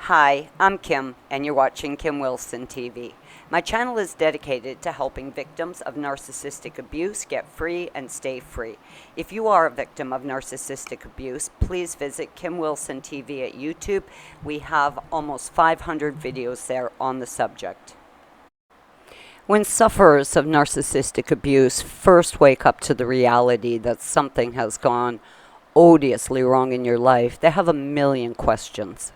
Hi, I'm Kim, and you're watching Kim Wilson TV. My channel is dedicated to helping victims of narcissistic abuse get free and stay free. If you are a victim of narcissistic abuse, please visit Kim Wilson TV at YouTube. We have almost 500 videos there on the subject. When sufferers of narcissistic abuse first wake up to the reality that something has gone odiously wrong in your life, they have a million questions.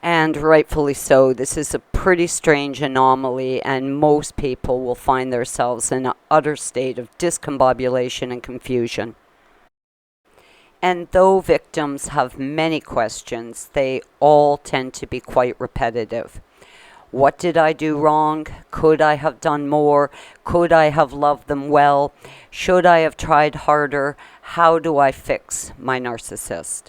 And rightfully so. This is a pretty strange anomaly, and most people will find themselves in an utter state of discombobulation and confusion. And though victims have many questions, they all tend to be quite repetitive. What did I do wrong? Could I have done more? Could I have loved them well? Should I have tried harder? How do I fix my narcissist?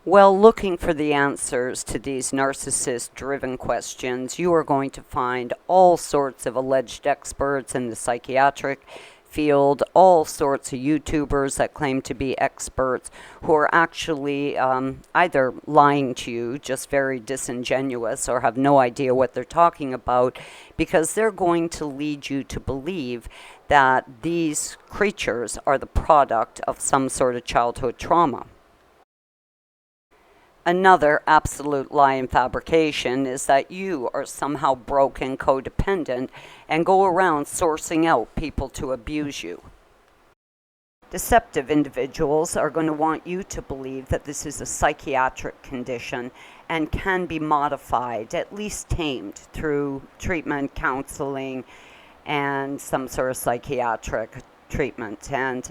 Well, looking for the answers to these narcissist-driven questions, you are going to find all sorts of alleged experts in the psychiatric field, all sorts of YouTubers that claim to be experts who are actually either lying to you, just very disingenuous, or have no idea what they're talking about, because they're going to lead you to believe that these creatures are the product of some sort of childhood trauma. Another absolute lie and fabrication is that you are somehow broken, codependent, and go around sourcing out people to abuse you. Deceptive individuals are going to want you to believe that this is a psychiatric condition and can be modified, at least tamed, through treatment, counseling, and some sort of psychiatric treatment. And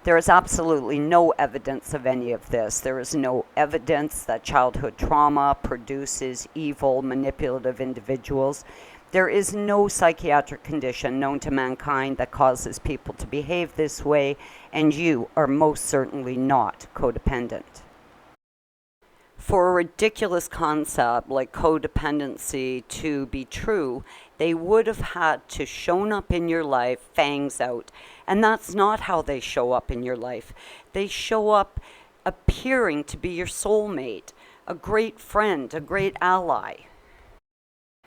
there is absolutely no evidence of any of this. There is no evidence that childhood trauma produces evil, manipulative individuals. There is no psychiatric condition known to mankind that causes people to behave this way, and you are most certainly not codependent. For a ridiculous concept like codependency to be true, they would have had to shown up in your life fangs out. And that's not how they show up in your life. They show up appearing to be your soulmate, a great friend, a great ally.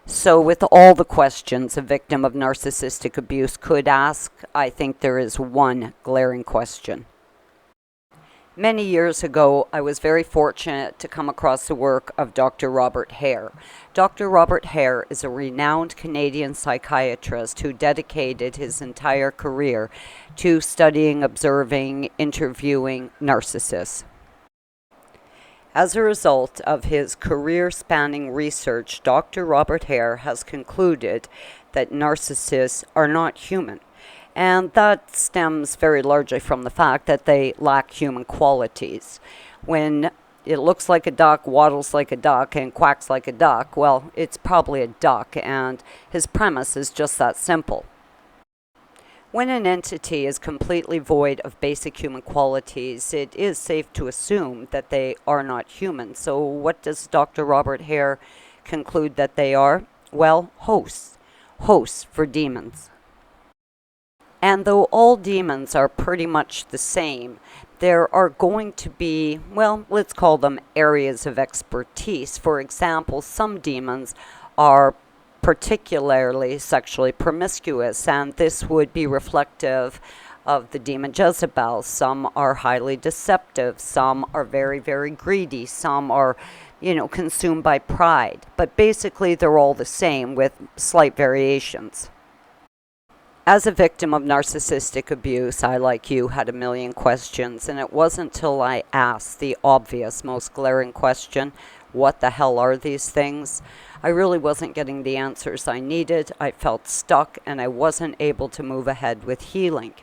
So with all the questions a victim of narcissistic abuse could ask, I think there is one glaring question. Many years ago, I was very fortunate to come across the work of Dr. Robert Hare. Dr. Robert Hare is a renowned Canadian psychiatrist who dedicated his entire career to studying, observing, interviewing narcissists. As a result of his career-spanning research, Dr. Robert Hare has concluded that narcissists are not human. And that stems very largely from the fact that they lack human qualities. When it looks like a duck, waddles like a duck, and quacks like a duck, well, it's probably a duck, and his premise is just that simple. When an entity is completely void of basic human qualities, it is safe to assume that they are not human. So what does Dr. Robert Hare conclude that they are? Well, hosts for demons. And though all demons are pretty much the same, there are going to be, well, let's call them areas of expertise. For example, some demons are particularly sexually promiscuous, and this would be reflective of the demon Jezebel. Some are highly deceptive, some are very, very greedy, some are, consumed by pride. But basically, they're all the same with slight variations. As a victim of narcissistic abuse, I, like you, had a million questions, and it wasn't until I asked the obvious, most glaring question, what the hell are these things? I really wasn't getting the answers I needed. I felt stuck, and I wasn't able to move ahead with healing.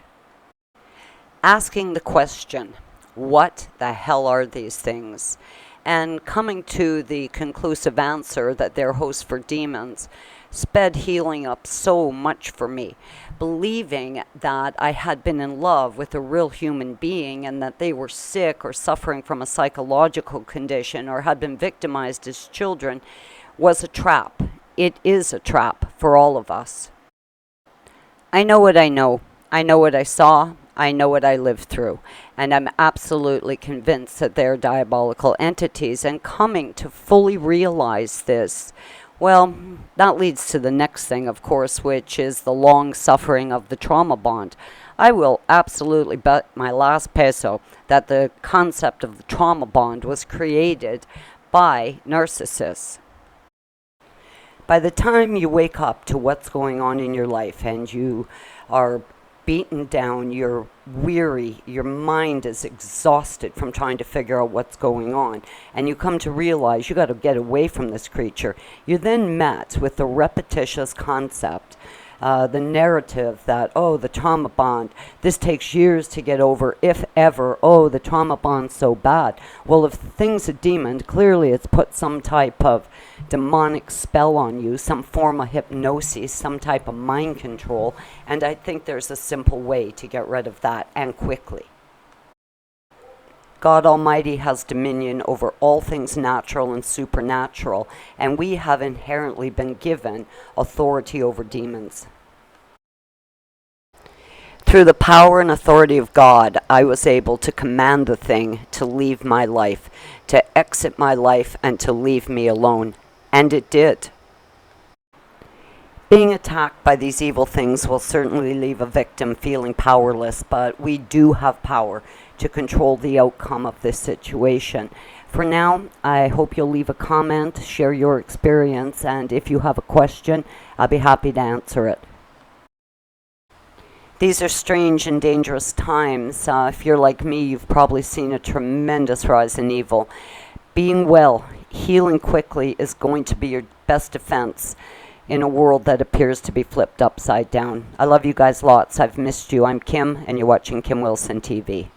Asking the question, what the hell are these things? And coming to the conclusive answer that they're hosts for demons sped healing up so much for me. Believing that I had been in love with a real human being and that they were sick or suffering from a psychological condition or had been victimized as children was a trap. It is a trap for all of us. I know what I know. I know what I saw. I know what I lived through, and I'm absolutely convinced that they're diabolical entities. And coming to fully realize this, well, that leads to the next thing, of course, which is the long suffering of the trauma bond. I will absolutely bet my last peso that the concept of the trauma bond was created by narcissists. By the time you wake up to what's going on in your life and you are beaten down, you're weary, your mind is exhausted from trying to figure out what's going on, and you come to realize you got to get away from this creature, you're then met with the repetitious concept, the narrative that, oh, the trauma bond, this takes years to get over, if ever. Oh, the trauma bond's so bad. Well, if the thing's a demon, clearly it's put some type of demonic spell on you, some form of hypnosis, some type of mind control, and I think there's a simple way to get rid of that, and quickly. God Almighty has dominion over all things natural and supernatural, and we have inherently been given authority over demons. Through the power and authority of God, I was able to command the thing to leave my life, to exit my life, and to leave me alone. And it did. Being attacked by these evil things will certainly leave a victim feeling powerless, but we do have power to control the outcome of this situation. For now, I hope you'll leave a comment, share your experience, and if you have a question, I'll be happy to answer it. These are strange and dangerous times. If you're like me, you've probably seen a tremendous rise in evil. Being well, healing quickly is going to be your best defense in a world that appears to be flipped upside down. I love you guys lots. I've missed you. I'm Kim, and you're watching Kim Wilson TV.